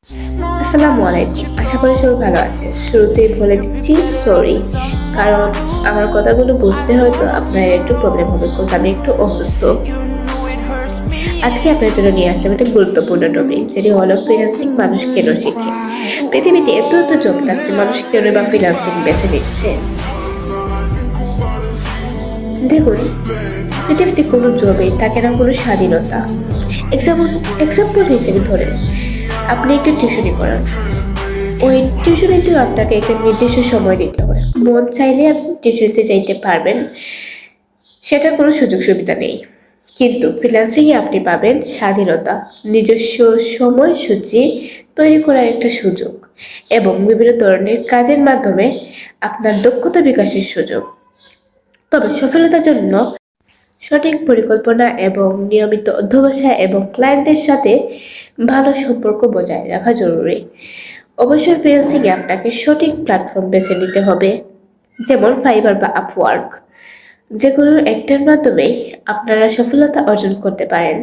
আসসালামু আলাইকুম। আশা করি সবাই ভালো আছে। শুরুতেই বলে দিচ্ছি সরি। কারণ আমার কথাগুলো বুঝতে হয়তো আপনার একটু প্রবলেম হবে। বিকজ আমি একটু অসুস্থ। আজকে আপনার জন্য নিয়ে আসলাম একটা গুরুত্বপূর্ণ টপিক, যেটি হলো ফ্রিল্যান্সিং মানুষ কেন শিখে। পৃথিবীতে এত এত জব থাকতে মানুষ কেন বা ফ্রিল্যান্সিং বেছে নিচ্ছে? দেখুন, পৃথিবীতে কোনো জবে থাকে না কোনো স্বাধীনতা। এক্সাম্পল এক্সাম্পল হিসেবে ধরেন, আপনি একটা টিউশনি করান। ওই টিউশনিতেও আপনাকে একটা নির্দিষ্ট সময় দিতে হয়। মন চাইলে আপনি টিউশনিতে যাইতে পারবেন, সেটার কোনো সুযোগ সুবিধা নেই। কিন্তু ফ্রিল্যান্সিংয়ে আপনি পাবেন স্বাধীনতা, নিজস্ব সময়সূচি তৈরি করার একটা সুযোগ এবং বিভিন্ন ধরনের কাজের মাধ্যমে আপনার দক্ষতা বিকাশের সুযোগ। তবে সফলতার জন্য সঠিক পরিকল্পনা এবং নিয়মিত অধ্যবসায় এবং ক্লায়েন্টদের সাথে ভালো সম্পর্ক বজায় রাখা জরুরি। অবশ্যই ফ্রিল্যান্সিংয়ে আপনাকে সঠিক প্ল্যাটফর্ম বেছে নিতে হবে, যেমন ফাইবার বা আপওয়ার্ক। যেগুলো একটার মাধ্যমে আপনারা সফলতা অর্জন করতে পারেন।